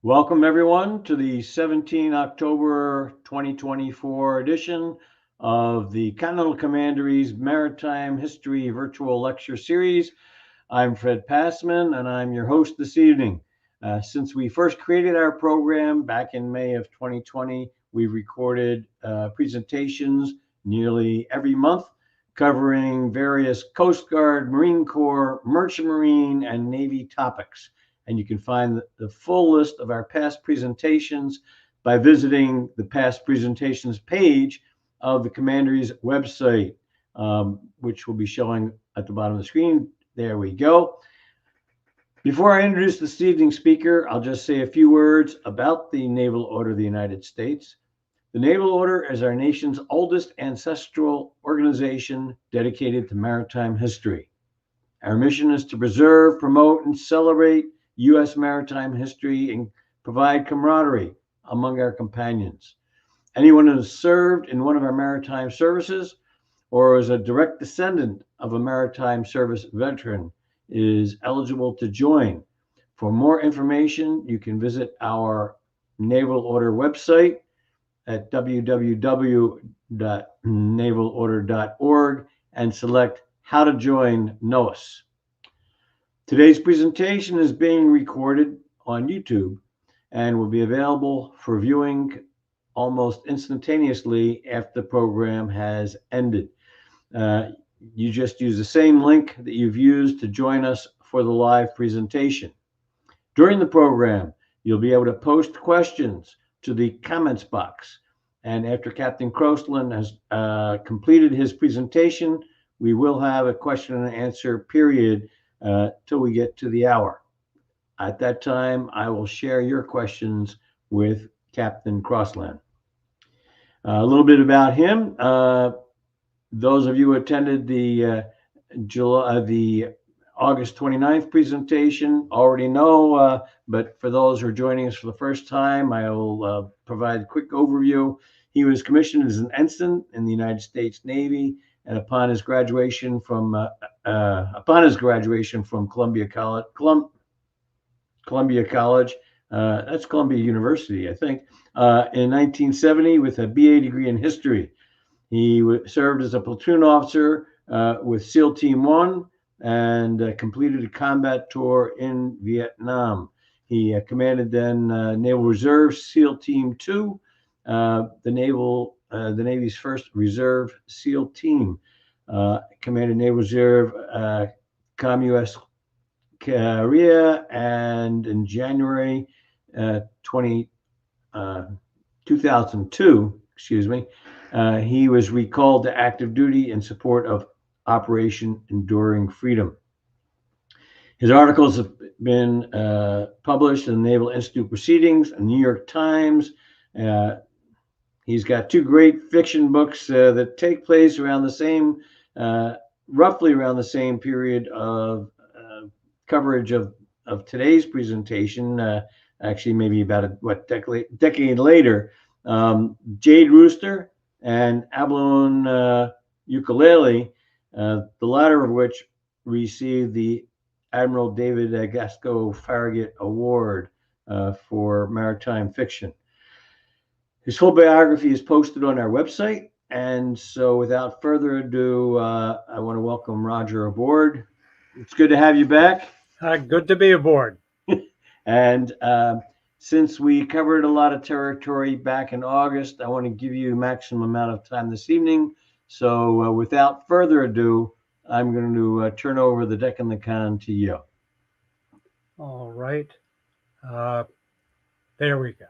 Welcome everyone to the 17 October 2024 edition of the Continental Commandery's Maritime History Virtual Lecture Series. I'm Fred Passman and I'm your host this evening. Since we first created our program back in May of 2020, we've recorded presentations nearly every month covering various Coast Guard, Marine Corps, Merchant Marine, and Navy topics. And you can find the full list of our past presentations by visiting the past presentations page of the Commandery's website, which will be showing at the bottom of the screen. There we go. Before I introduce this evening's speaker, I'll just say a few words about the Naval Order of the United States. The Naval Order is our nation's oldest ancestral organization dedicated to maritime history. Our mission is to preserve, promote, and celebrate U.S. maritime history and provide camaraderie among our companions. Anyone who has served in one of our maritime services or is a direct descendant of a maritime service veteran is eligible to join. For more information, you can visit our Naval Order website at www.navalorder.org and select How to Join NOAS. Today's presentation is being recorded on YouTube and will be available for viewing almost instantaneously after the program has ended. You just use the same link that you've used to join us for the live presentation. During the program, you'll be able to post questions to the comments box. And after Captain Crossland has completed his presentation, we will have a question and answer period till we get to the hour. At that time, I will share your questions with Captain Crossland. A little bit about him. Those of you who attended the August 29th presentation already know, but for those who are joining us for the first time, I will provide a quick overview. He was commissioned as an ensign in the United States Navy, and upon his graduation from Columbia College, that's Columbia University, I think, in 1970 with a BA degree in history. He served as a platoon officer with SEAL Team 1 and completed a combat tour in Vietnam. He commanded then Naval Reserve SEAL Team 2, the Navy's first reserve SEAL team. Commanded Naval Reserve COM-US Korea, and in January 2002, he was recalled to active duty in support of Operation Enduring Freedom. His articles have been published in the Naval Institute Proceedings and New York Times. He's got two great fiction books that take place around the same, roughly around the same period of coverage of today's presentation. Actually, maybe about a decade later. Jade Rooster and Abalone Ukulele, the latter of which received the Admiral David Gasco Farragut Award for maritime fiction. His full biography is posted on our website. And so without further ado, I want to welcome Roger aboard. It's good to have you back. Good to be aboard. And since we covered a lot of territory back in August, I want to give you a maximum amount of time this evening. So without further ado, I'm going to turn over the deck and the con to you. All right. There we go.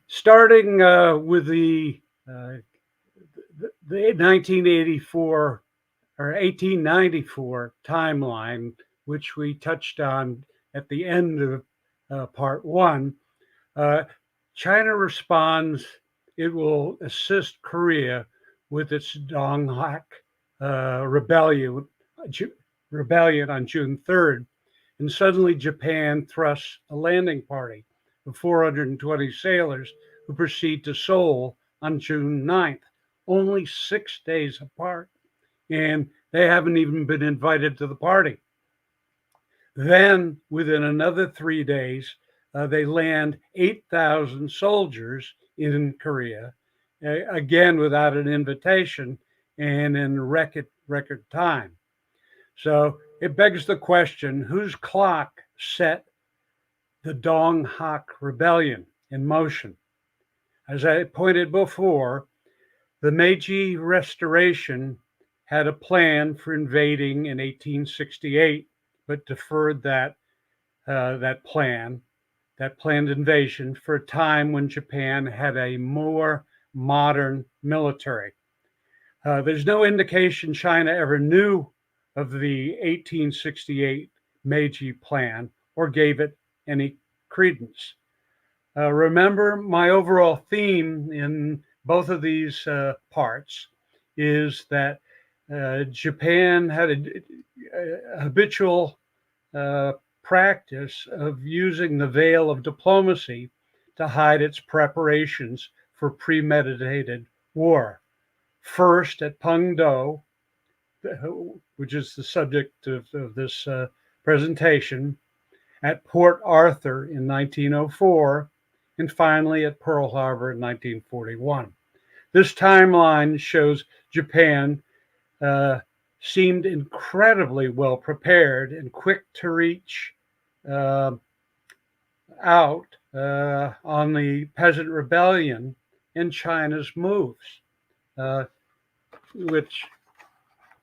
Starting with the 1984 or 1894 timeline, which we touched on at the end of part one, China responds. It will assist Korea with its Donghak rebellion on June 3rd, and suddenly Japan thrusts a landing party of 420 sailors who proceed to Seoul on June 9th, only 6 days apart, and they haven't even been invited to the party. Then, within another 3 days, they land 8,000 soldiers in Korea, again without an invitation and in record time. So it begs the question, whose clock set the Donghak rebellion in motion? As I pointed before, the Meiji Restoration had a plan for invading in 1868, but deferred that planned invasion for a time when Japan had a more modern military. There's no indication China ever knew of the 1868 Meiji plan or gave it any credence. Remember, my overall theme in both of these parts is that Japan had a habitual practice of using the veil of diplomacy to hide its preparations for premeditated war. First at Pungdo, which is the subject of this presentation, at Port Arthur in 1904, and finally at Pearl Harbor in 1941. This timeline shows Japan seemed incredibly well prepared and quick to reach out on the peasant rebellion and China's moves, which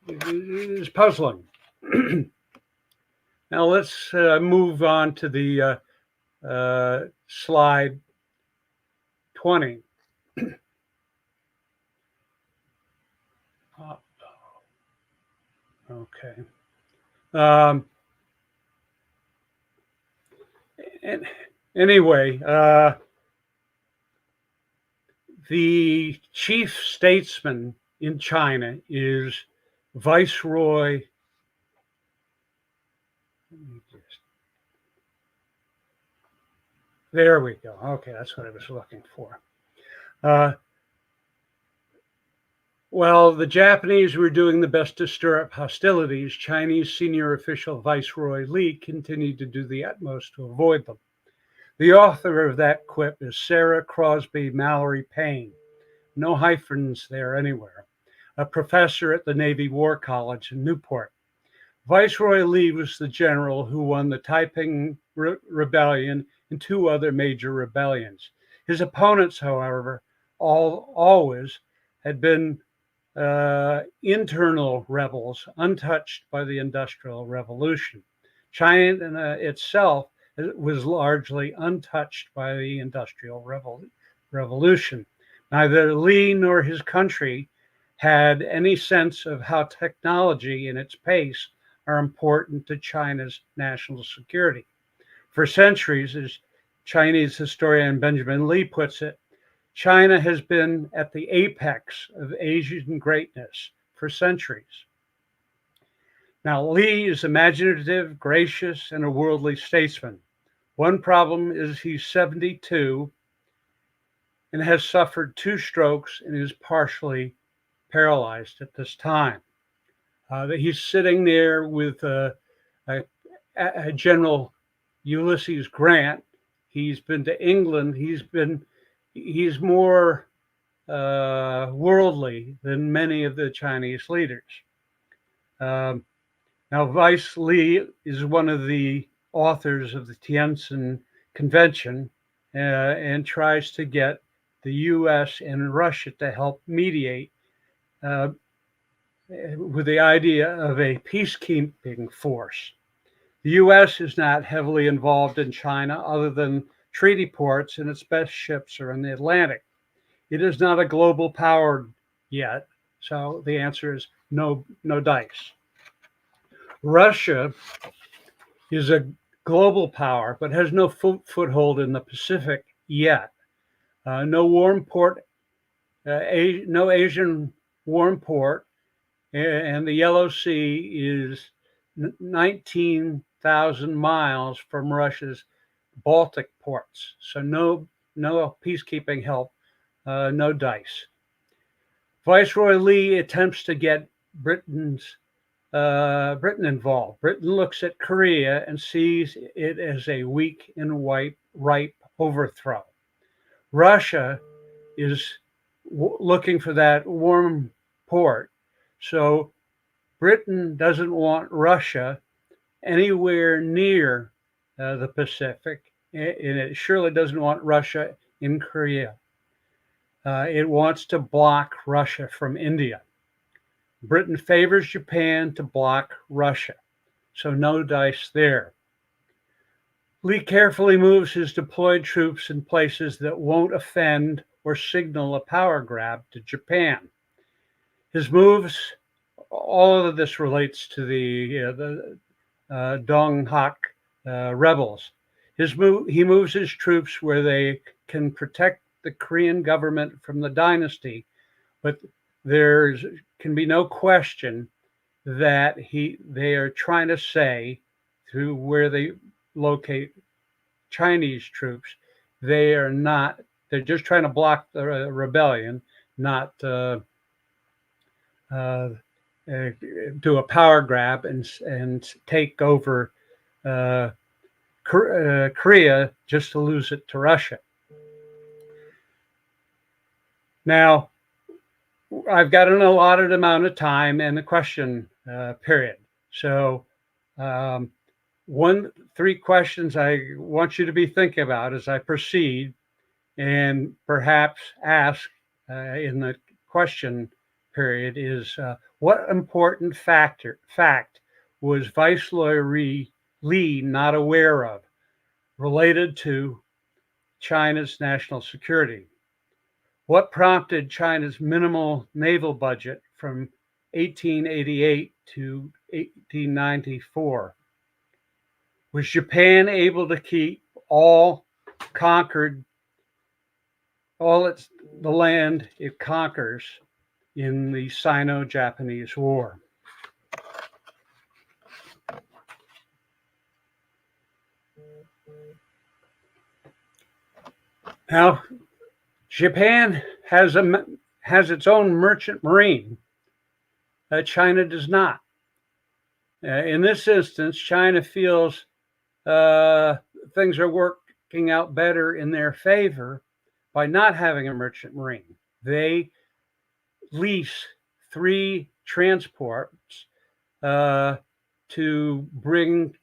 is puzzling. Now let's move on to the slide 20. Okay. Anyway, the chief statesman in China is Viceroy. There we go. Okay, that's what I was looking for. While the Japanese were doing the best to stir up hostilities, Chinese senior official Viceroy Li continued to do the utmost to avoid them. The author of that quip is Sarah Crosby Mallory Payne. No hyphens there anywhere. A professor at the Navy War College in Newport. Viceroy Li was the general who won the Taiping Rebellion and two other major rebellions. His opponents, however, always had been internal rebels untouched by the Industrial Revolution. China itself was largely untouched by the Industrial Revolution. Neither Li nor his country had any sense of how technology and its pace are important to China's national security. For centuries, as Chinese historian Benjamin Li puts it, China has been at the apex of Asian greatness for centuries. Now, Li is imaginative, gracious, and a worldly statesman. One problem is he's 72 and has suffered 2 strokes and is partially paralyzed at this time. He's sitting there with General Ulysses Grant. He's been to England. He's more worldly than many of the Chinese leaders. Now, Vice Li is one of the authors of the Tientsin Convention and tries to get the U.S. and Russia to help mediate with the idea of a peacekeeping force. The U.S. is not heavily involved in China other than treaty ports, and its best ships are in the Atlantic. It is not a global power yet, so the answer is no dice. Russia is a global power, but has no foothold in the Pacific yet. No Asian warm port, and the Yellow Sea is 19,000 miles from Russia's Baltic ports. So no peacekeeping help, no dice. Viceroy Li attempts to get Britain's Britain involved. Britain looks at Korea and sees it as a weak and ripe overthrow. Russia is looking for that warm port. So Britain doesn't want Russia anywhere near the Pacific, and it surely doesn't want Russia in Korea. It wants to block Russia from India. Britain favors Japan to block Russia, so no dice there. Lee carefully moves his deployed troops in places that won't offend or signal a power grab to Japan. His moves, all of this relates to the Donghak rebels. He moves his troops where they can protect the Korean government from the dynasty, but there can be no question that they are trying to say, through where they locate Chinese troops, they're just trying to block the rebellion, not do a power grab and take over Korea just to lose it to Russia. Now, I've got an allotted amount of time and a question period. So 3 questions I want you to be thinking about as I proceed, and perhaps ask in the question period is, what important fact was Viceroy Lee not aware of related to China's national security? What prompted China's minimal naval budget from 1888 to 1894? Was Japan able to keep the land it conquers in the Sino-Japanese War? Now, Japan has its own merchant marine. China does not. In this instance, China feels things are working out better in their favor by not having a merchant marine. They lease 3 transports to bring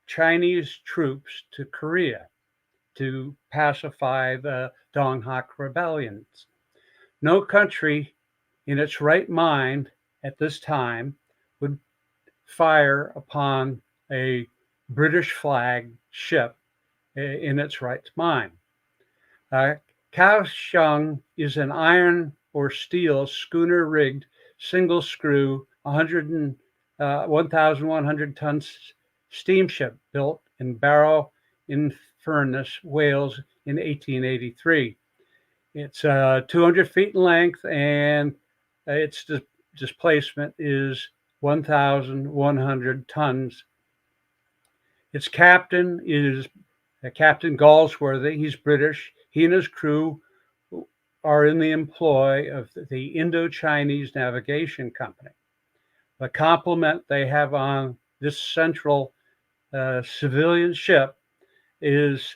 Chinese troops to Korea to pacify the Donghak rebellions. No country in its right mind at this time would fire upon a British flag ship in its right mind. Kowshing is an iron or steel schooner rigged single screw 1,100 tons steamship built in Barrow-in-Furness, Wales in 1883. It's 200 feet in length, and its displacement is 1,100 tons. Its captain is Captain Galsworthy. He's British. He and his crew are in the employ of the Indo-Chinese Navigation Company. The complement they have on this central civilian ship is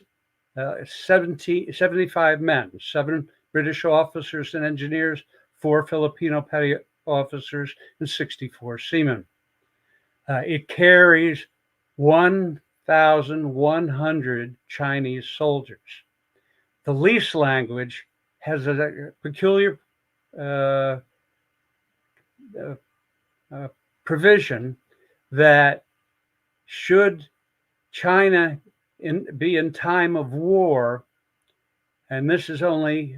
75 men, 7 British officers and engineers, 4 Filipino petty officers, and 64 seamen. It carries 1,100 Chinese soldiers. The lease language has a peculiar provision that should China be in time of war, and this is only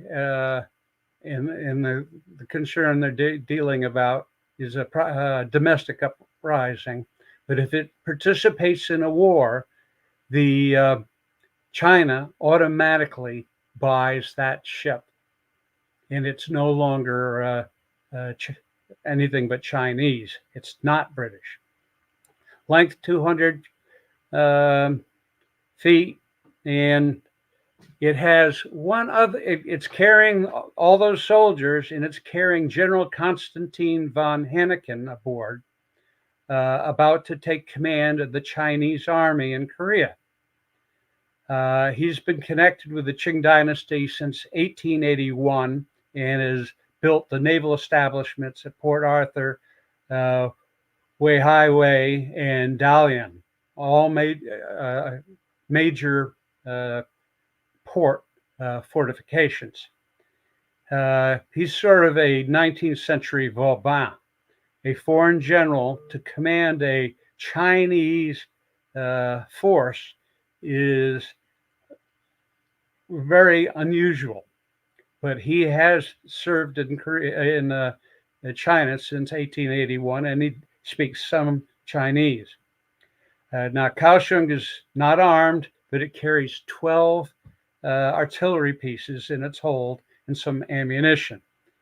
in the concern they're dealing about is a domestic uprising, but if it participates in a war, the China automatically buys that ship, and it's no longer anything but Chinese. It's not British. Length 200 feet, and it has it's carrying all those soldiers, and it's carrying General Konstantin von Hanneken aboard. about to take command of the Chinese army in Korea. He's been connected with the Qing dynasty since 1881 and has built the naval establishments at Port Arthur, Weihai and Dalian, all major port fortifications. He's sort of a 19th century Vauban, a foreign general to command a Chinese force is very unusual, but he has served in China since 1881, and he speaks some Chinese. Now, Kowshing is not armed, but it carries 12 artillery pieces in its hold and some ammunition.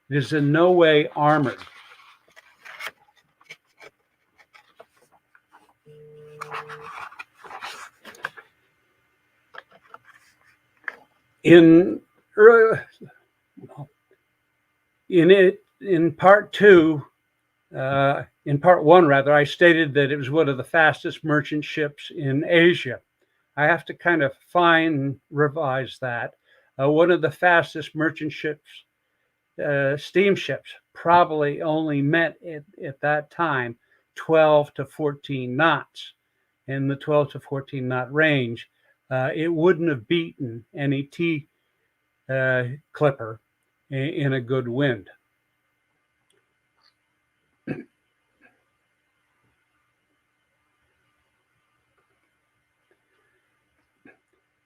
It is in no way armored. In part one, rather, I stated that it was one of the fastest merchant ships in Asia. I have to kind of revise that. One of the fastest merchant ships, steamships, probably only met at that time 12 to 14 knots. In the 12 to 14 knot range, it wouldn't have beaten any T clipper in a good wind.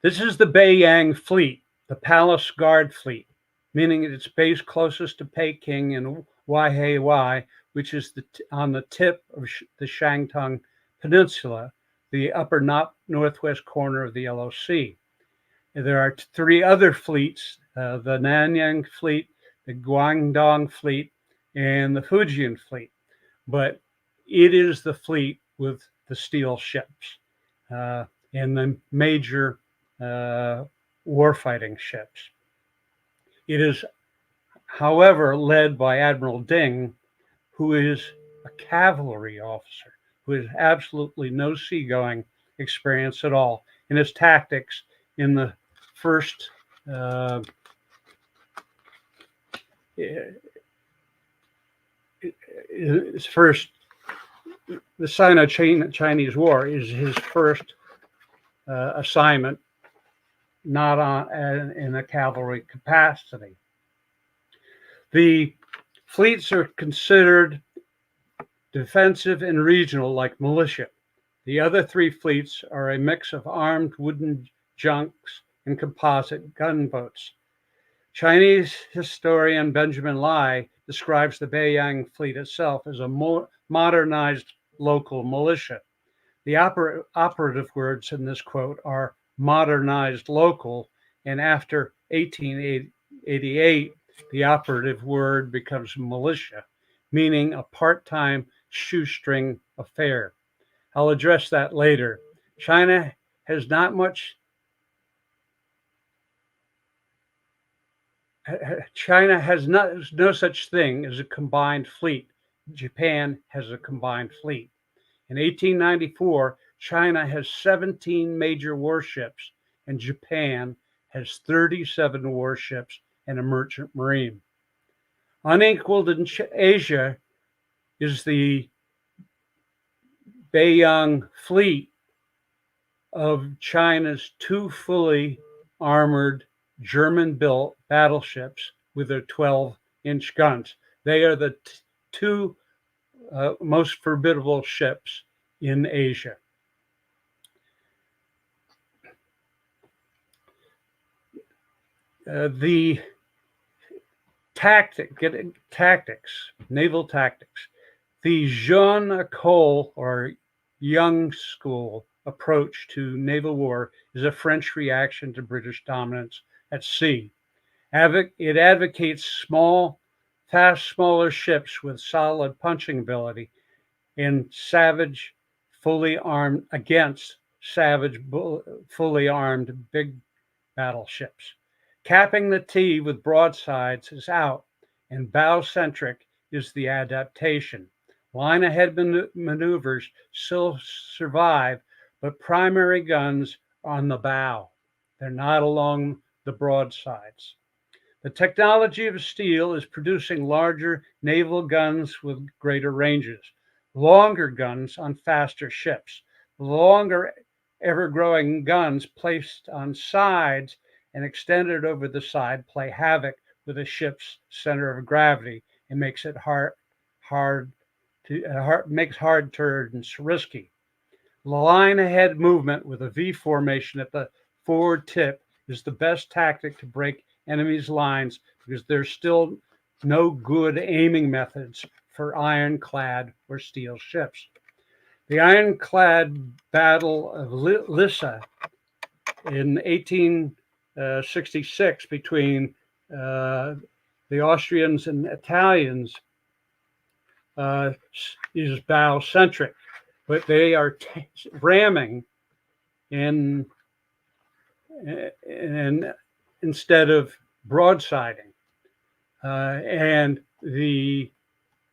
This is the Beiyang fleet, the Palace Guard fleet, meaning it's based closest to Peking and Weihai, which is on the tip of the Shantung Peninsula, the upper northwest corner of the Yellow Sea. There are 3 other fleets, the Nanyang fleet, the Guangdong fleet, and the Fujian fleet. But it is the fleet with the steel ships and the major warfighting ships. It is, however, led by Admiral Ding, who is a cavalry officer, who has absolutely no seagoing experience at all. In his tactics in the first the Sino-Chinese War is his first assignment, not in a cavalry capacity. The fleets are considered defensive and regional, like militia. The other 3 fleets are a mix of armed wooden junks and composite gunboats. Chinese historian Benjamin Lai describes the Beiyang fleet itself as a modernized local militia. The operative words in this quote are modernized local, and after 1888, the operative word becomes militia, meaning a part-time shoestring affair. I'll address that later. China has no such thing as a combined fleet. Japan has a combined fleet. In 1894, China has 17 major warships, and Japan has 37 warships and a merchant marine. Unequaled in Asia is the Beiyang fleet of China's 2 fully armored German-built battleships with their 12-inch guns. They are the 2 most formidable ships in Asia. The naval tactics. The Jeune École, or young school, approach to naval war is a French reaction to British dominance at sea. It advocates smaller ships with solid punching ability and fully armed big battleships. Capping the T with broadsides is out, and bow-centric is the adaptation. Line ahead maneuvers still survive, but primary guns are on the bow. They're not along the broadsides. The technology of steel is producing larger naval guns with greater ranges, longer guns on faster ships, longer ever-growing guns placed on sides and extended over the side play havoc with a ship's center of gravity and makes it makes hard turns risky. Line ahead movement with a V formation at the forward tip is the best tactic to break enemies' lines because there's still no good aiming methods for ironclad or steel ships. The ironclad Battle of Lissa in 1866 between the Austrians and Italians is bow centric, but they are ramming in instead of broadsiding, and the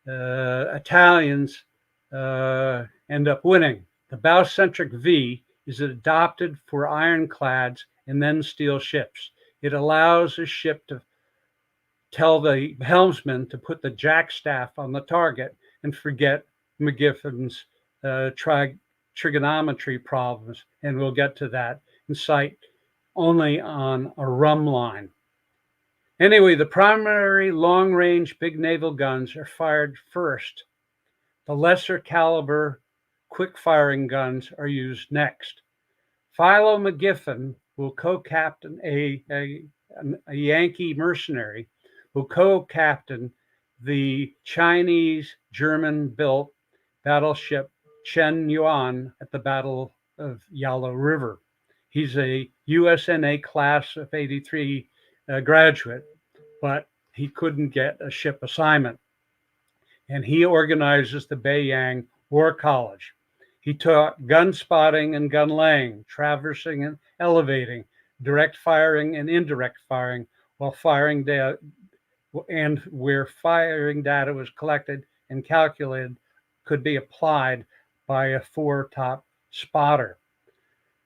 Italians end up winning. The bow-centric V is adopted for ironclads and then steel ships. It allows a ship to tell the helmsman to put the jackstaff on the target and forget McGiffen's trigonometry problems, and we'll get to that in sight only on a rum line. Anyway, the primary long-range big naval guns are fired first. The lesser caliber quick-firing guns are used next. Philo McGiffen will co-captain a Yankee mercenary, will co-captain the Chinese German-built battleship Chen Yuan at the Battle of Yalu River. He's a USNA class of 83 graduate, but he couldn't get a ship assignment. And he organizes the Beiyang War College. He taught gun spotting and gun laying, traversing and elevating, direct firing and indirect firing, while firing data and where firing data was collected and calculated could be applied by a foretop spotter.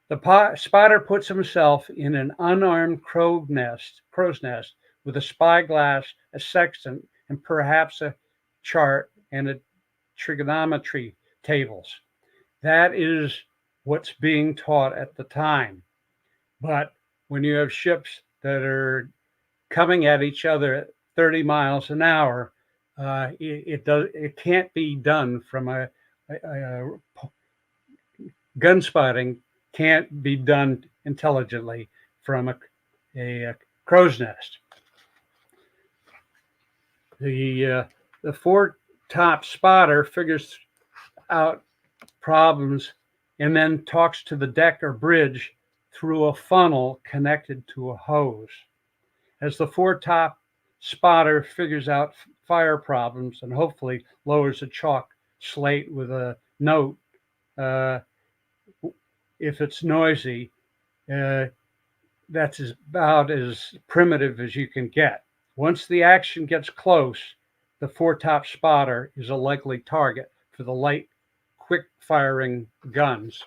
The spotter puts himself in an unarmed crow's nest with a spyglass, a sextant, and perhaps a chart and a trigonometry tables. That is what's being taught at the time. But when you have ships that are coming at each other at 30 miles an hour, it can't be done from a gun spotting can't be done intelligently from a crow's nest. The foretop spotter figures out problems and then talks to the deck or bridge through a funnel connected to a hose. As the foretop spotter figures out fire problems and hopefully lowers a chalk slate with a note, if it's noisy, that's about as primitive as you can get. Once the action gets close, the foretop spotter is a likely target for the light, quick-firing guns.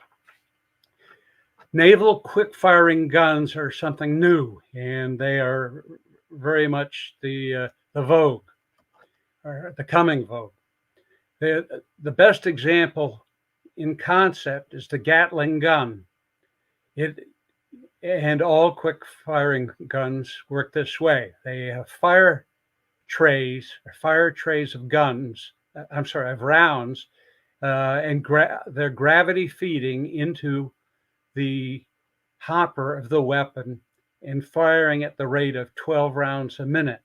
Naval quick-firing guns are something new, and they are very much the vogue, or the coming vogue. The best example in concept is the Gatling gun. And all quick-firing guns work this way. They have fire trays of guns. Of rounds, and they're gravity feeding into the hopper of the weapon and firing at the rate of 12 rounds a minute.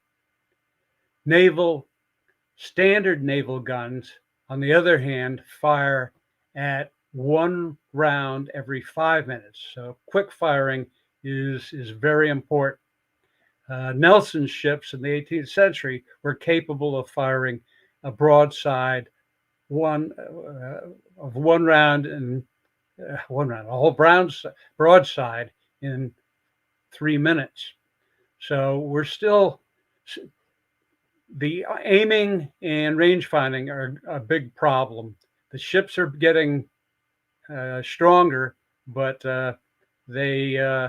Standard naval guns, on the other hand, fire at 1 round every 5 minutes. So quick firing is very important. Nelson's ships in the 18th century were capable of firing a broadside a whole broadside in 3 minutes. So we're still The aiming and range finding are a big problem. The ships are getting stronger, but they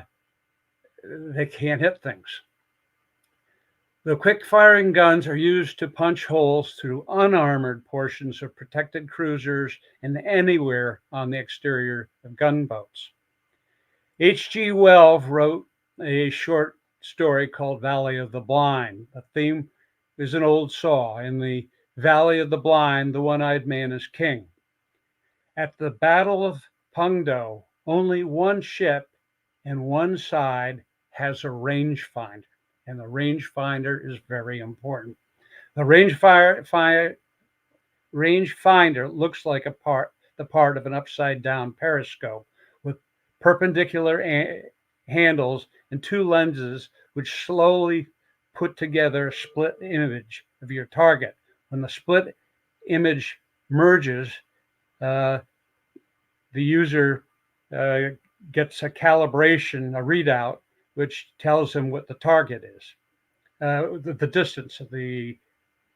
can't hit things. The quick-firing guns are used to punch holes through unarmored portions of protected cruisers and anywhere on the exterior of gunboats. H.G. Wells wrote a short story called Valley of the Blind. The theme is an old saw. In the Valley of the Blind, the one-eyed man is king. At the Battle of Pungdo, only one ship and one side has a rangefinder, and the rangefinder is very important. The rangefinder looks like the part of an upside-down periscope with perpendicular handles and two lenses which slowly put together a split image of your target. When the split image merges, the user gets a calibration, a readout, which tells him what the target is, the distance of the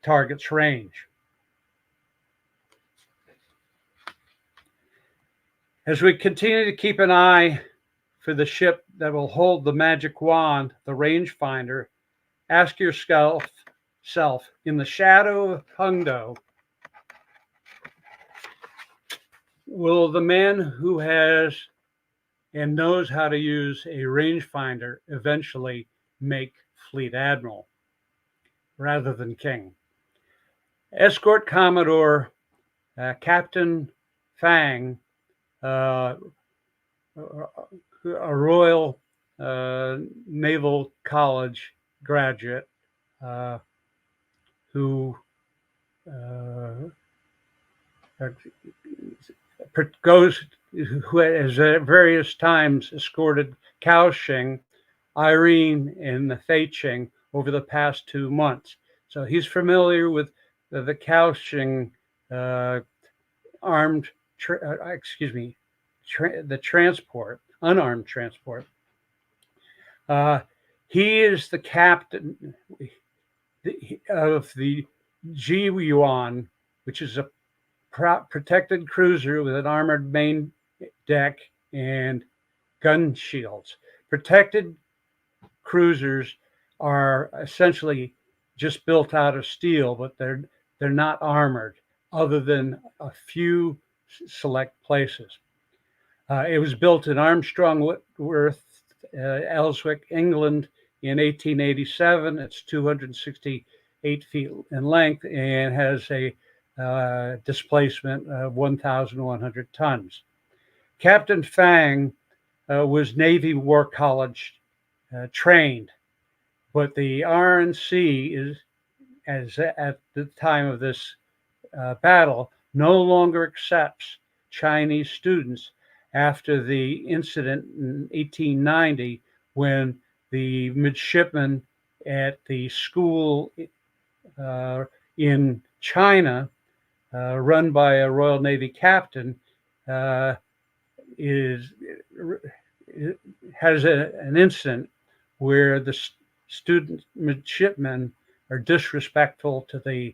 target's range. As we continue to keep an eye for the ship that will hold the magic wand, the rangefinder, ask yourself, in the shadow of Pungdo, will the man who has and knows how to use a rangefinder eventually make fleet admiral rather than king? Escort Commodore Captain Fang, a Royal Naval College graduate who has at various times escorted Kowshing, Irene, and the Feiching over the past 2 months. So he's familiar with the Kowshing the transport, unarmed transport. He is the captain of the Ji-Yuan, which is a protected cruiser with an armored main deck and gun shields. Protected cruisers are essentially just built out of steel, but they're not armored other than a few select places. It was built in Armstrong Whitworth, Ellswick, England in 1887. It's 268 feet in length and has a displacement of 1,100 tons. Captain Fang was Navy War College trained, but the RNC is, as at the time of this battle, no longer accepts Chinese students after the incident in 1890 when the midshipmen at the school in China, run by a Royal Navy captain, has an incident where the student midshipmen are disrespectful to the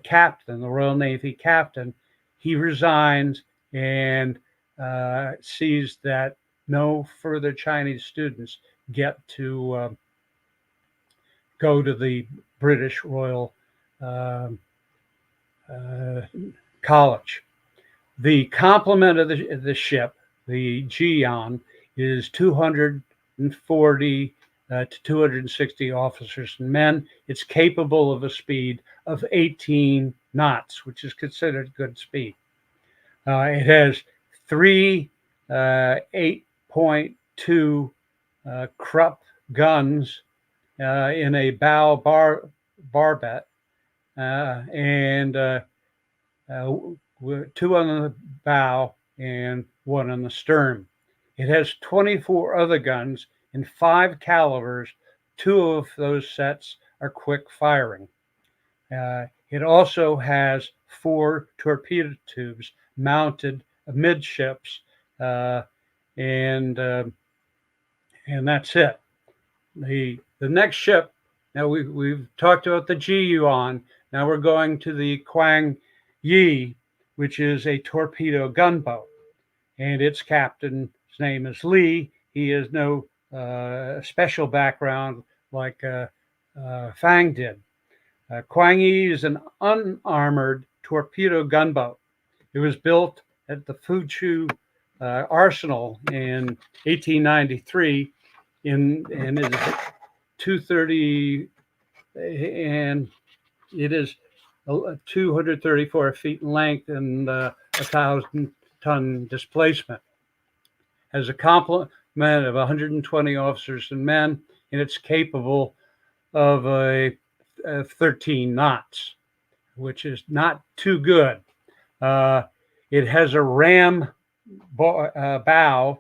captain, the Royal Navy captain. He resigns and sees that no further Chinese students get to go to the British Royal College. The complement of the ship, the Jian, is 240 to 260 officers and men. It's capable of a speed of 18 knots, which is considered good speed. It has 3 8.2 Krupp guns in a bow barbette, and 2 on the bow and 1 on the stern. It has 24 other guns in 5 calibers. 2 of those sets are quick firing. It also has 4 torpedo tubes mounted amidships, and that's it. The next ship Now we've talked about the Ji Yuan. Now we're going to the Kwang Yi, which is a torpedo gunboat, and its captain's name is Li. He has no special background like Fang did. Kwang Yi is an unarmored torpedo gunboat. It was built at the Fuchu Arsenal in 1893, and it is 230, and it is 234 feet in length and 1,000-ton displacement. Has a complement of 120 officers and men, and it's capable of 13 knots, which is not too good. It has a ram bow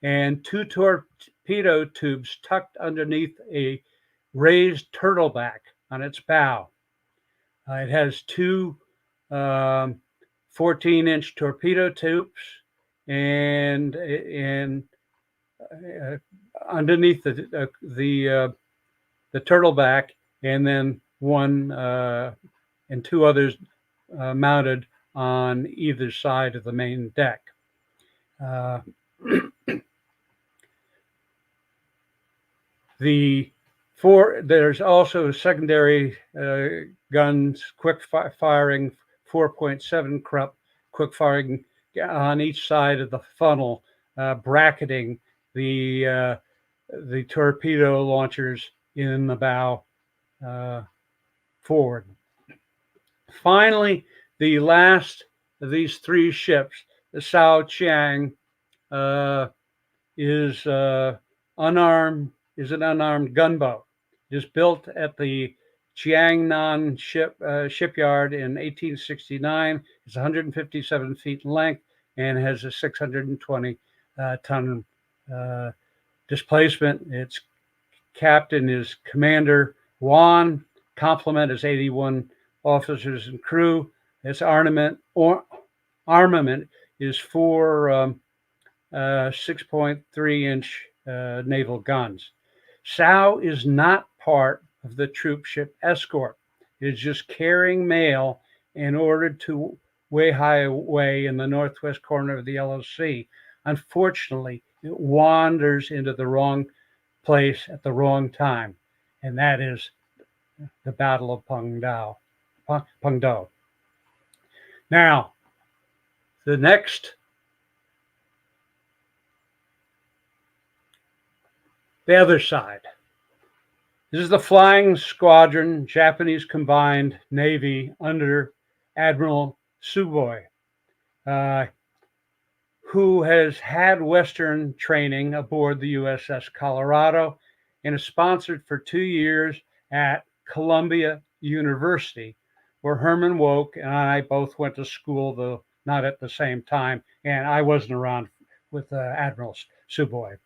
and 2 torpedo tubes tucked underneath a raised turtleback on its bow. It has 2 14-inch torpedo tubes and underneath the turtleback, and then one and 2 others mounted on either side of the main deck. There's also secondary guns, quick firing 4.7 Krupp, quick firing on each side of the funnel, bracketing the torpedo launchers in the bow forward. Finally, the last of these 3 ships, the Sao Chiang, is an unarmed gunboat. It is built at the Jiangnan shipyard in 1869. It's 157 feet in length and has a 620-ton displacement. Its captain is Commander Wan. Complement is 81 officers and crew. Its armament is 4 6.3-inch naval guns. Sao is not part of the troop ship escort. It is just carrying mail in order to Weihai in the northwest corner of the Yellow Sea. Unfortunately, it wanders into the wrong place at the wrong time, and that is the Battle of Pungdo. Now, the other side. This is the Flying Squadron, Japanese Combined Navy under Admiral Tsuboi, who has had Western training aboard the USS Colorado and is sponsored for 2 years at Columbia University, where Herman Wouk and I both went to school, though not at the same time, and I wasn't around with Admiral Tsuboi.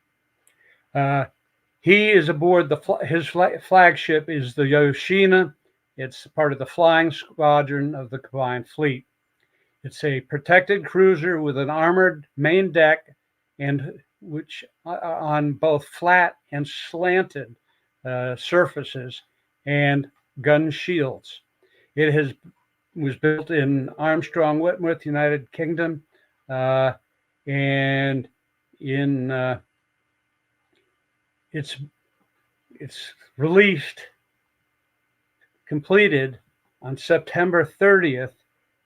He is aboard his flagship is the Yoshina. It's part of the Flying Squadron of the Combined Fleet. It's a protected cruiser with an armored main deck, and which on both flat and slanted surfaces, and gun shields. It was built in Armstrong Whitworth, United Kingdom, and in it's completed on September 30th,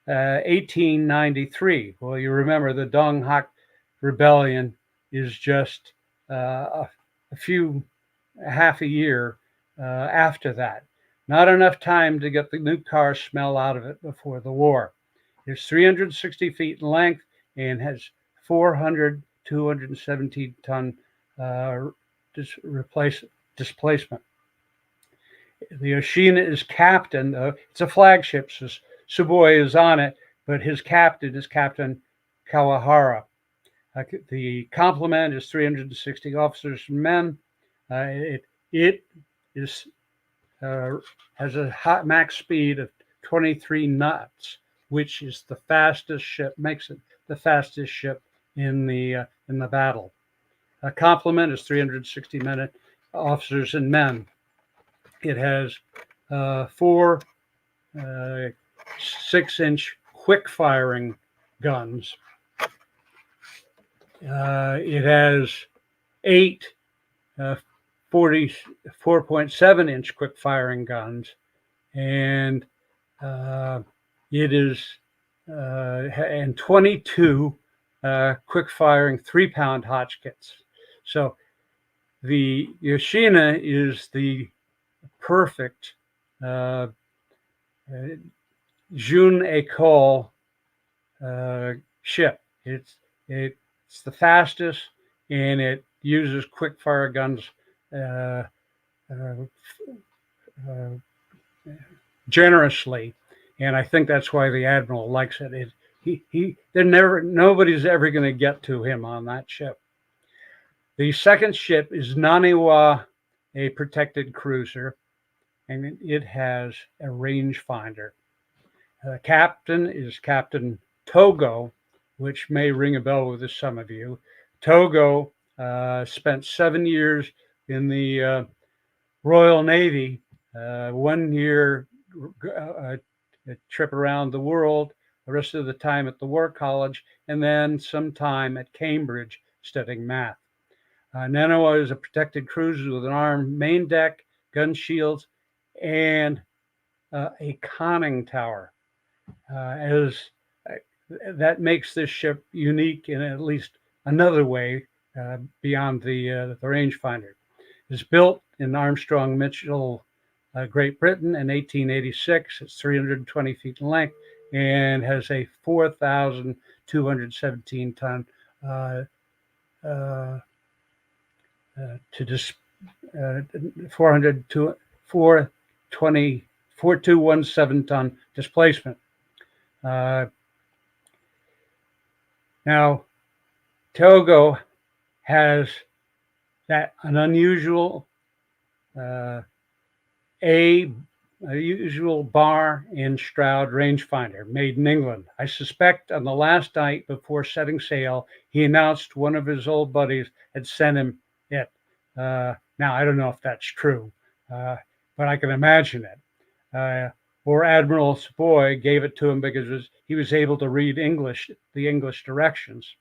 1893. Well, you remember the Donghak rebellion is just half a year after that. Not enough time to get the new car smell out of it before the war. It's 360 feet in length and has 217-ton displacement. The Yoshina is captain. It's a flagship, so Tsuboi is on it, but his captain is Captain Kawahara. The complement is 360 officers and men. It has a hot max speed of 23 knots, which is the fastest ship, makes it the fastest ship in the battle. A complement is 360 officers and men. It has four 6-inch quick-firing guns. It has 8 44.7-inch quick-firing guns, and it is and 22 quick-firing 3-pound Hotchkits. So the Yoshina is the perfect June École ship. It's the fastest, and it uses quick fire guns generously, and I think that's why the admiral likes it. Nobody's ever going to get to him on that ship. The second ship is Naniwa, a protected cruiser, and it has a rangefinder. The captain is Captain Togo, which may ring a bell with some of you. Togo spent 7 years in the Royal Navy, 1 year a trip around the world, the rest of the time at the War College, and then some time at Cambridge studying math. Nanawa is a protected cruiser with an armed main deck, gun shields, and a conning tower. That makes this ship unique in at least another way beyond the rangefinder. It's built in Armstrong Mitchell, Great Britain in 1886. It's 320 feet in length and has a 4,217 ton 4,217 ton displacement. Now, Togo has an unusual usual bar and Stroud rangefinder made in England. I suspect on the last night before setting sail, he announced one of his old buddies had sent him it. Now, I don't know if that's true, but I can imagine it. Or Admiral Savoy gave it to him because he was able to read the English directions.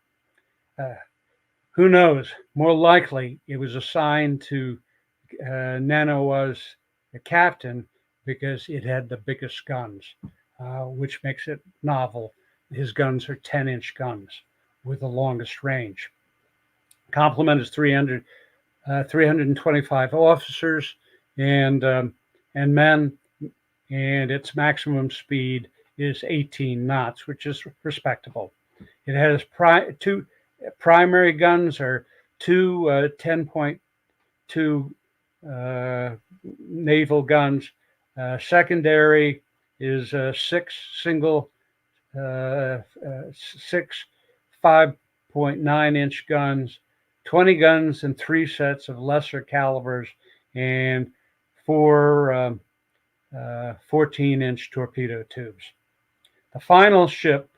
Who knows? More likely, it was assigned to Nanawa's captain because it had the biggest guns, which makes it novel. His guns are 10-inch guns with the longest range. Complement is 325 officers and men, and its maximum speed is 18 knots, which is respectable. It has two primary guns are two 10.2 naval guns. Secondary is 6 5.9-inch guns, 20 guns and 3 sets of lesser calibers, and 4 14-inch torpedo tubes. The final ship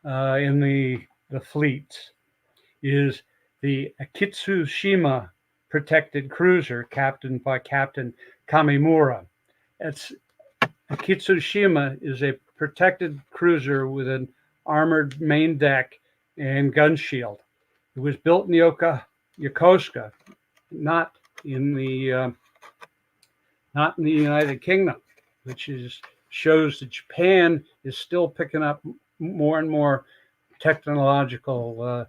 in the fleets is the Akitsushima protected cruiser, captained by Captain Kamimura. Akitsushima is a protected cruiser with an armored main deck and gun shield. It was built in Yokosuka, not in the United Kingdom, which shows that Japan is still picking up more and more technological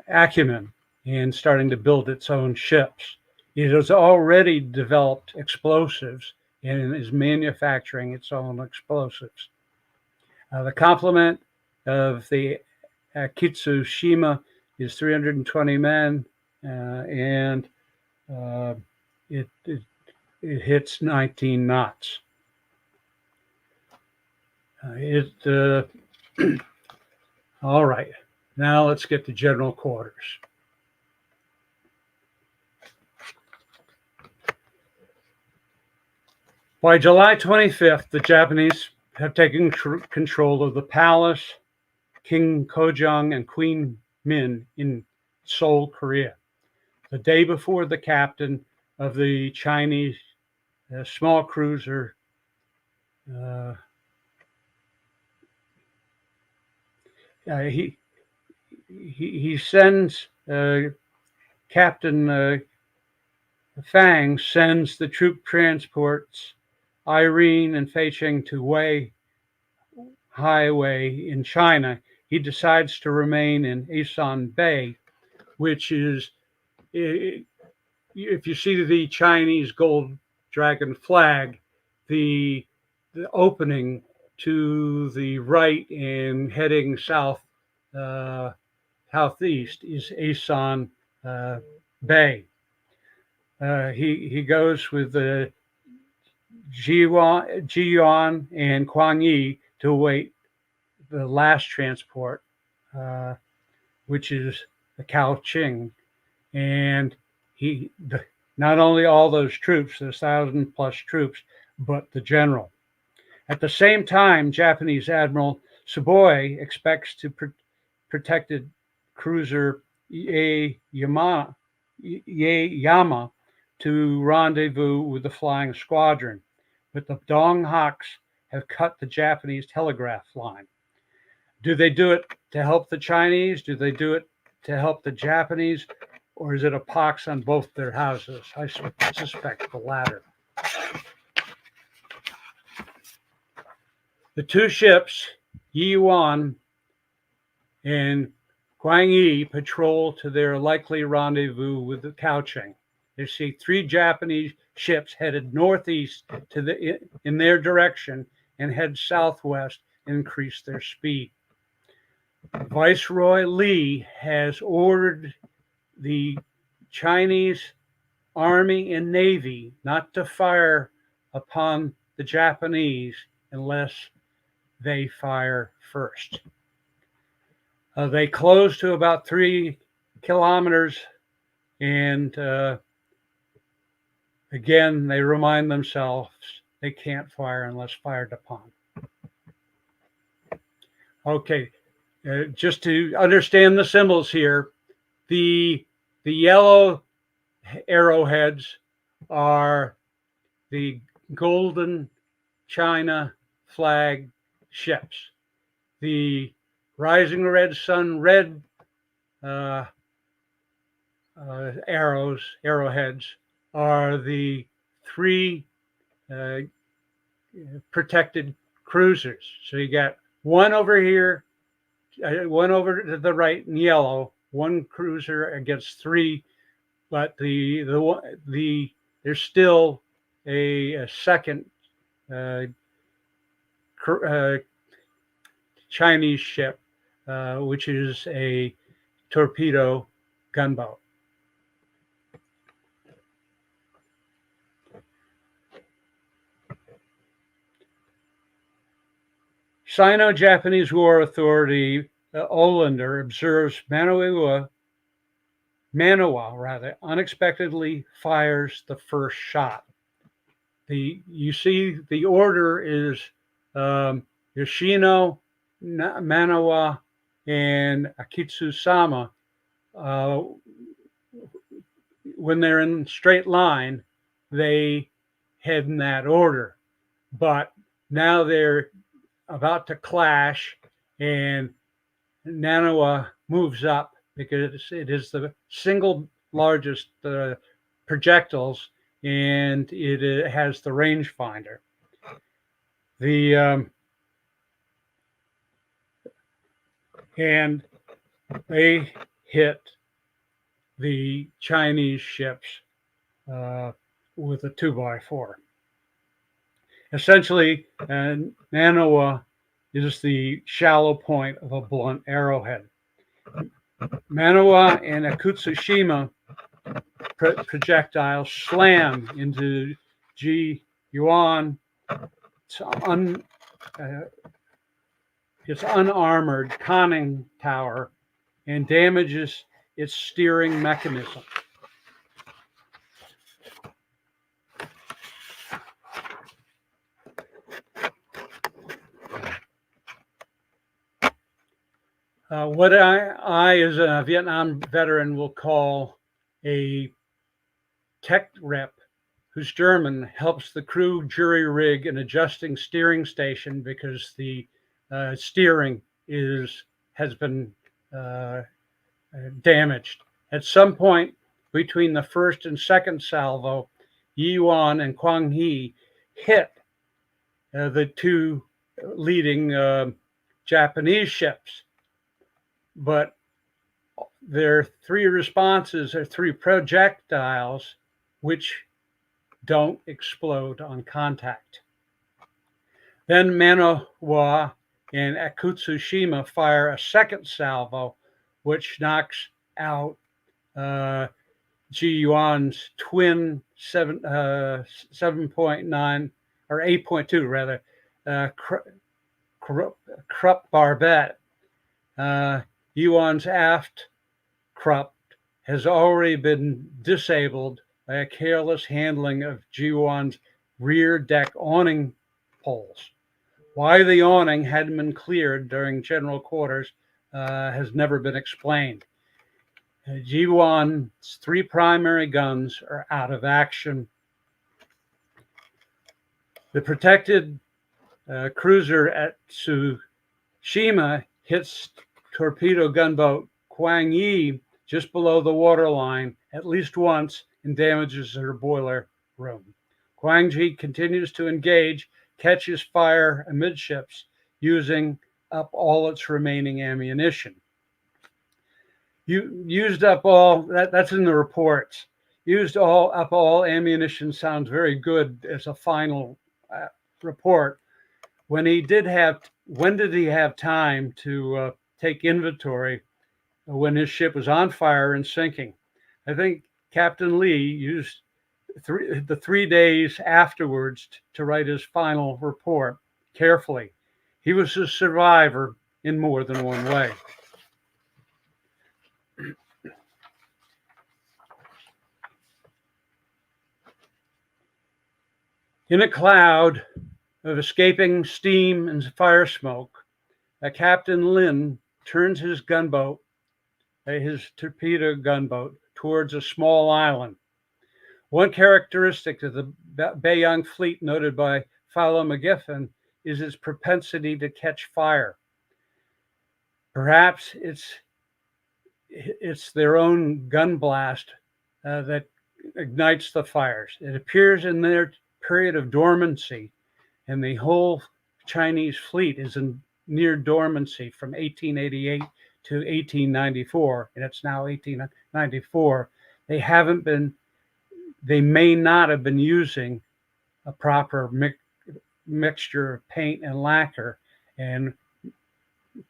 acumen and starting to build its own ships. It has already developed explosives and is manufacturing its own explosives. The complement of the Kitsushima is 320 men, and it hits 19 knots. All right, now let's get to general quarters. By July 25th, the Japanese have taken control of the palace, King Kojong and Queen Min in Seoul, Korea. The day before the captain of the Chinese small cruiser he sends Captain Fang sends the troop transports Irene and Feicheng to Wei Highway in China. He decides to remain in Asan Bay, which is, if you see the Chinese gold dragon flag, the opening to the right and heading south southeast is Asan Bay. He goes with the Jiyuan and Kuang Yi to await the last transport, which is the Kowshing. And not only all those troops, there's 1,000+ troops, but the general. At the same time, Japanese Admiral Tsuboi expects to protected cruiser Yama to rendezvous with the flying squadron, but the Donghaks have cut the Japanese telegraph line. Do they do it to help the Chinese? Do they do it to help the Japanese? Or is it a pox on both their houses? I suspect the latter. The two ships, Yiyuan and Kuang Yi, patrol to their likely rendezvous with the Kowshing. They see 3 Japanese ships headed northeast in their direction and head southwest and increase their speed. Viceroy Li has ordered the Chinese Army and Navy not to fire upon the Japanese unless they fire first. They close to about 3 kilometers, and again, they remind themselves they can't fire unless fired upon. Okay, just to understand the symbols here, the yellow arrowheads are the golden China flag ships. The rising red sun red arrowheads are the 3 protected cruisers. So you got one over here, one over to the right in yellow, 1 cruiser against 3, but there's still a second Chinese ship, which is a torpedo gunboat. Sino-Japanese War Authority Olander observes Manawa unexpectedly fires the first shot. You see the order is Yoshino, Manawa, and Akitsusama. When they're in straight line, they head in that order. But now they're about to clash, and Nanawa moves up because it is the single largest projectiles, and it has the rangefinder. And they hit the Chinese ships with a 2x4. Essentially, Nanawa is the shallow point of a blunt arrowhead. Manawa and Akutsushima projectiles slam into Ji Yuan. Its unarmored conning tower and damages its steering mechanism. What I, as a Vietnam veteran, will call a tech rep, who's German, helps the crew jury rig an adjusting steering station because the steering has been damaged. At some point between the first and second salvo, Yuan and Kwang He hit the two leading Japanese ships, but their three responses are three projectiles which don't explode on contact. Then Manowa and Akutsushima fire a second salvo, which knocks out Ji Yuan's twin 7.9 or 8.2 rather Krupp barbette. Yuan's aft Krupp has already been disabled by a careless handling of Ji Yuan's rear deck awning poles. Why the awning hadn't been cleared during general quarters has never been explained. Ji Yuan's three primary guns are out of action. The protected cruiser at Tsushima hits torpedo gunboat Kwang Yi just below the waterline at least once and damages her boiler room. Kwang Yi continues to engage, catches fire amidships, using up all its remaining ammunition. Used up all, that's in the reports. Used up all ammunition sounds very good as a final report. When did he have time to take inventory when his ship was on fire and sinking? I think Captain Lee used the 3 days afterwards to write his final report carefully. He was a survivor in more than one way. In a cloud of escaping steam and fire smoke, Captain Lin turns his gunboat, his torpedo gunboat, towards a small island. One characteristic of the Beiyang fleet noted by Philo McGiffin is its propensity to catch fire. Perhaps it's their own gun blast that ignites the fires. It appears in their period of dormancy, and the whole Chinese fleet is in near dormancy from 1888 to 1894, and it's now 1894. They may not have been using a proper mixture of paint and lacquer and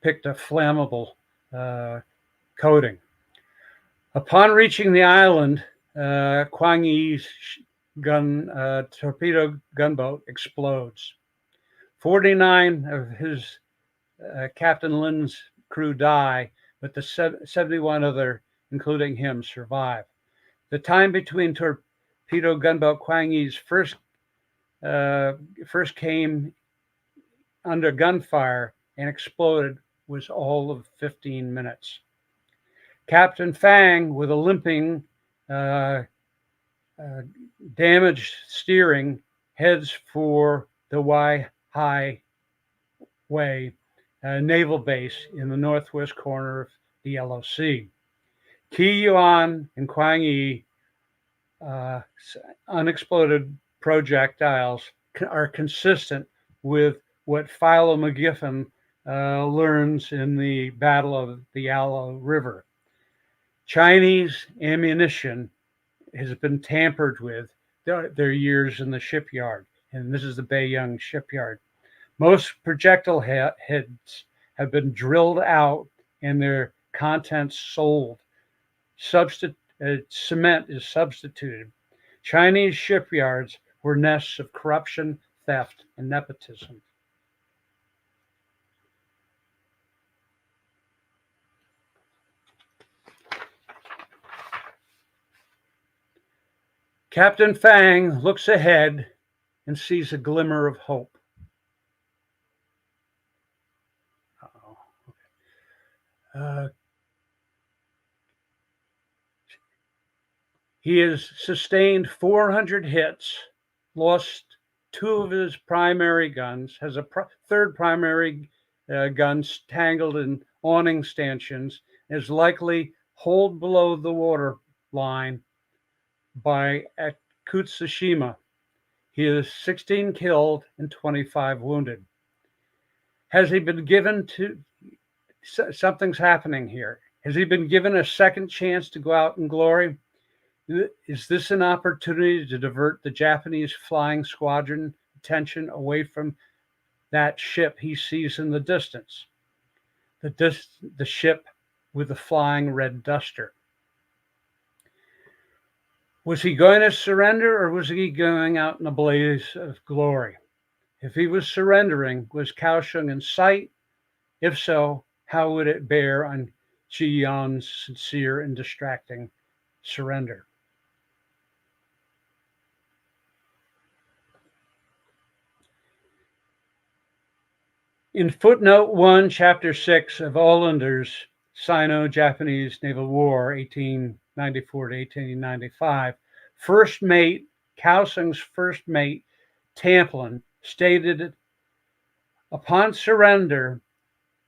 picked a flammable coating. Upon reaching the island, Kwang Yi's torpedo gunboat explodes. 49 of his Captain Lin's crew die, but the 71 other, including him, survive. The time between torpedo gunboat Kwang Yi's first came under gunfire and exploded was all of 15 minutes. Captain Fang, with a limping, damaged steering, heads for the Waihai Way naval base in the northwest corner of the Yellow Sea. Qi Yuan and Kwang Yi unexploded projectiles are consistent with what Philo McGiffin learns in the Battle of the Yellow River. Chinese ammunition has been tampered with their years in the shipyard, and this is the Beiyang shipyard. Most projectile heads have been drilled out and their contents sold. Cement is substituted. Chinese shipyards were nests of corruption, theft, and nepotism. Captain Fang looks ahead and sees a glimmer of hope. He has sustained 400 hits, lost 2 of his primary guns, has a third primary gun tangled in awning stanchions, is likely holed below the water line at Kutsushima. He is 16 killed and 25 wounded. Has he been given to, something's happening here. Has he been given a second chance to go out in glory? Is this an opportunity to divert the Japanese flying squadron attention away from that ship he sees in the distance? The ship with the flying red duster. Was he going to surrender, or was he going out in a blaze of glory? If he was surrendering, was Kowshing in sight? If so, how would it bear on Ji Yuan's sincere and distracting surrender? In footnote 1, chapter 6 of Olander's Sino-Japanese Naval War, 1894 to 1895, first mate, Kowshing's first mate, Tamplin, stated, upon surrender,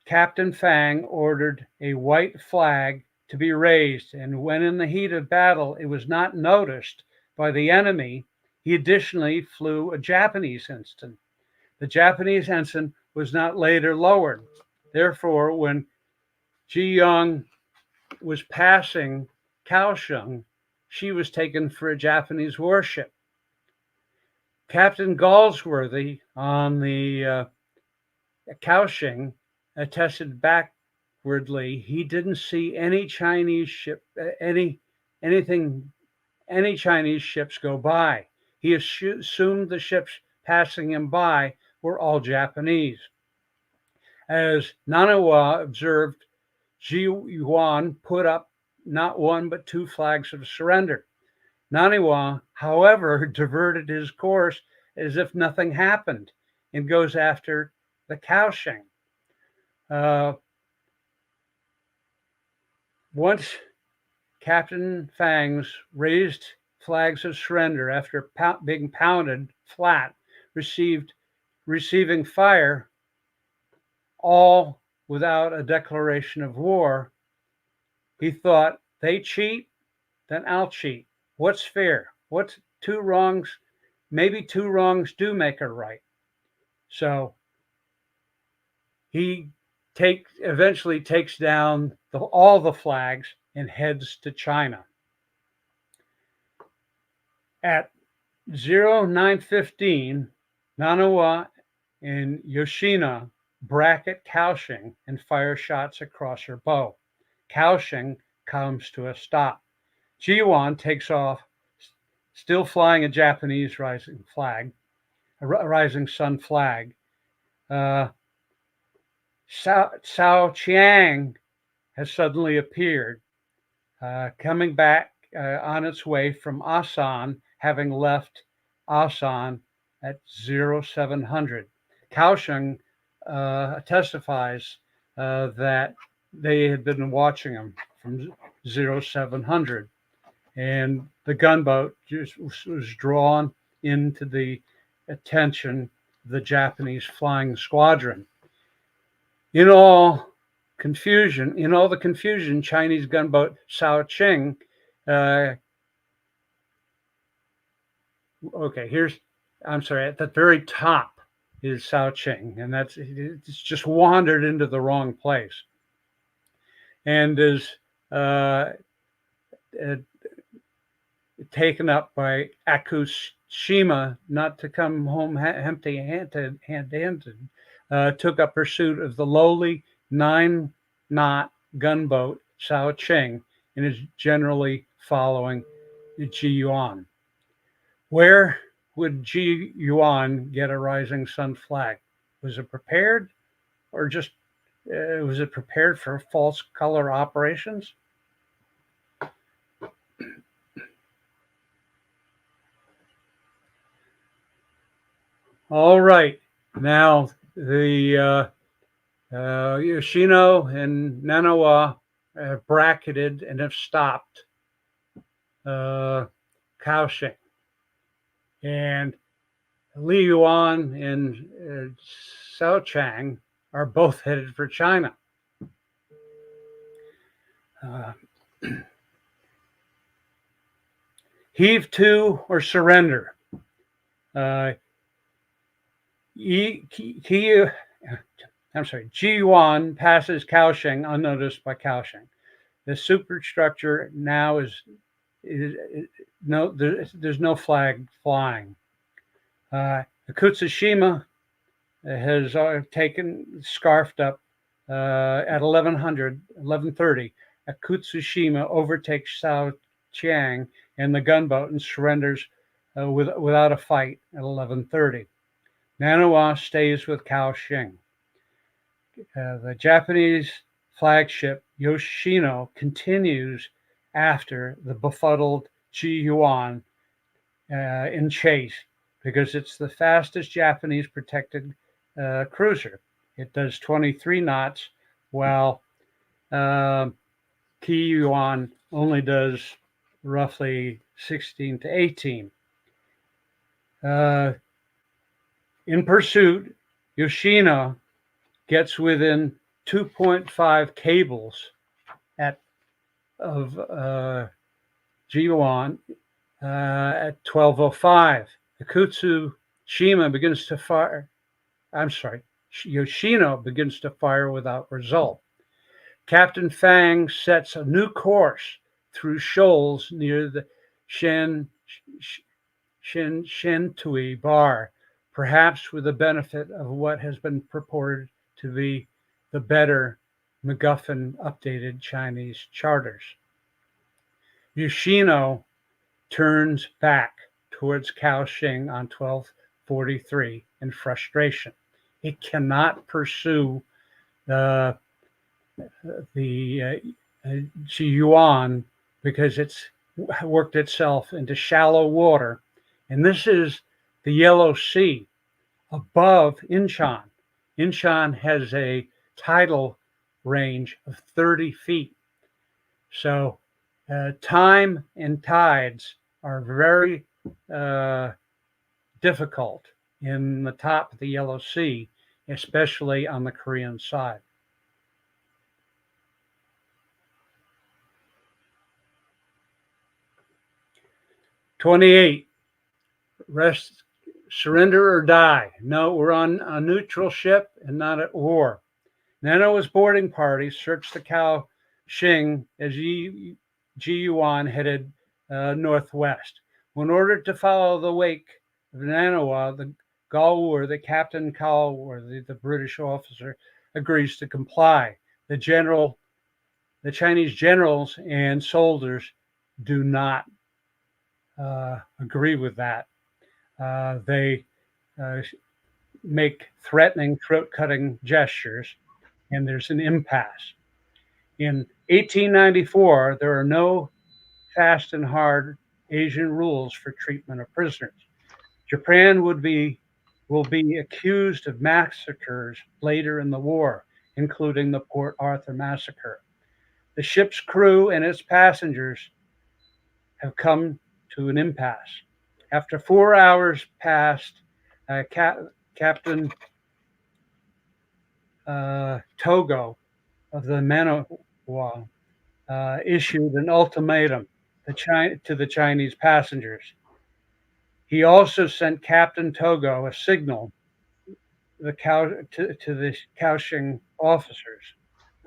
Captain Fang ordered a white flag to be raised, and when in the heat of battle it was not noticed by the enemy, he additionally flew a Japanese ensign. The Japanese ensign was not later lowered. Therefore, when Ji Yuan was passing Kowshing, she was taken for a Japanese warship. Captain Galsworthy on the Kowshing attested backwardly he didn't see any Chinese ship, any Chinese ships go by. He assumed the ships passing him by were all Japanese. As Nanawa observed, Ji Yuan put up not 1 but 2 flags of surrender. Nanawa, however, diverted his course as if nothing happened and goes after the Kowshing. Once Captain Fang's raised flags of surrender after being pounded flat, receiving fire, all without a declaration of war, he thought, they cheat, then I'll cheat. What's fair? What's 2 wrongs? Maybe 2 wrongs do make a right. So he eventually takes down all the flags and heads to China. At 09:15, Nanawa and Yoshina bracket Kowshing and fire shots across her bow. Kowshing comes to a stop. Ji Yuan takes off, still flying a Japanese rising sun flag. Cao Chiang has suddenly appeared, coming back on its way from Asan, having left Asan at 0700. Kowshing testifies that they had been watching him from 0700, and the gunboat just was drawn into the attention of the Japanese flying squadron. In all the confusion, Chinese gunboat Shaoqing. At the very top is Shaoqing, and it's just wandered into the wrong place, and is taken up by Akushima, not to come home empty-handed. Took up pursuit of the lowly 9-knot gunboat Shaoqing and is generally following Ji Yuan. Where would Ji Yuan get a rising sun flag? Was it prepared, or just was it prepared for false color operations? All right, now the Yoshino and Nanawa have bracketed and have stopped Kowshing. And Li Yuan and Cao Chang are both headed for China. Heave to or surrender. Ji Yuan passes Kowshing unnoticed by Kowshing. The superstructure now is no, there's no flag flying. Kutsushima has scarfed up at 11:30. Kutsushima overtakes Sao Chiang and the gunboat and surrenders without a fight at 11:30. Nanawa stays with Kowshing. The Japanese flagship Yoshino continues after the befuddled Ji Yuan in chase because it's the fastest Japanese protected cruiser. It does 23 knots, while Ji Yuan only does roughly 16 to 18. In pursuit, Yoshino gets within 2.5 cables of Ji Yuan at 12:05. The Kutsushima begins to fire. Yoshino begins to fire without result. Captain Fang sets a new course through shoals near the Shentui Bar, perhaps with the benefit of what has been purported to be the better MacGuffin updated Chinese charters. Yoshino turns back towards Kowshing on 12:43 in frustration. It cannot pursue the Ji Yuan because it's worked itself into shallow water. And this is the Yellow Sea above Incheon. Incheon has a tidal range of 30 feet. So time and tides are very difficult in the top of the Yellow Sea, especially on the Korean side. '28. Rest, surrender or die. No, we're on a neutral ship and not at war. Nano's boarding party searched the Kowshing as Ji Yuan headed northwest. In order to follow the wake of Nanawa, the Galworthy, Captain Galworthy, the British officer, agrees to comply. The Chinese generals and soldiers do not agree with that. They make threatening, throat-cutting gestures, and there's an impasse. In 1894, there are no fast and hard Asian rules for treatment of prisoners. Japan will be accused of massacres later in the war, including the Port Arthur massacre. The ship's crew and its passengers have come to an impasse. After 4 hours passed, Captain Togo of the Manawa issued an ultimatum to the Chinese passengers. He also sent Captain Togo a signal to the Kowshing officers.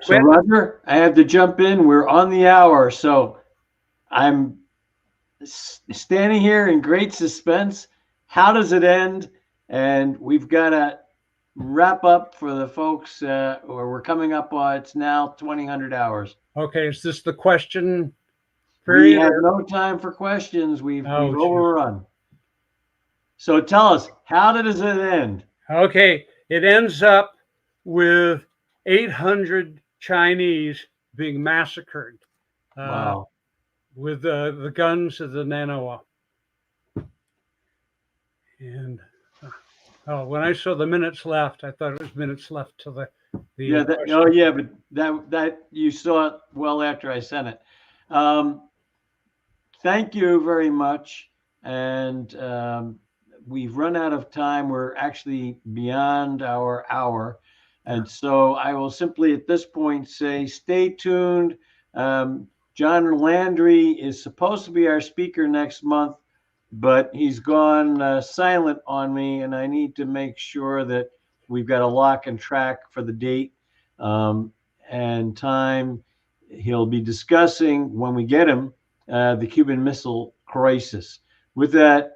So, Roger, I have to jump in. We're on the hour, so I'm standing here in great suspense. How does it end? And we've got to wrap up for the folks, or we're coming up on, it's now 2000 hours. Okay, is this the question period? We have no time for questions. We've overrun. So tell us, how does it end? Okay, it ends up with 800 Chinese being massacred. Wow. With the guns of the Nanawa. And when I saw the minutes left, I thought it was minutes left to the yeah. But that you saw it well after I sent it. Thank you very much. And we've run out of time. We're actually beyond our hour. And so I will simply at this point say stay tuned. John Landry is supposed to be our speaker next month, but he's gone silent on me, and I need to make sure that we've got a lock and track for the date and time. He'll be discussing when we get him the Cuban Missile Crisis. With that,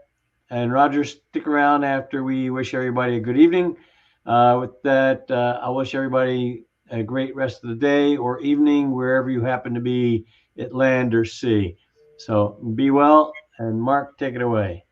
and Roger, stick around after we wish everybody a good evening. With that, I'll wish everybody a great rest of the day or evening, wherever you happen to be at land or sea. So be well, and Mark, take it away.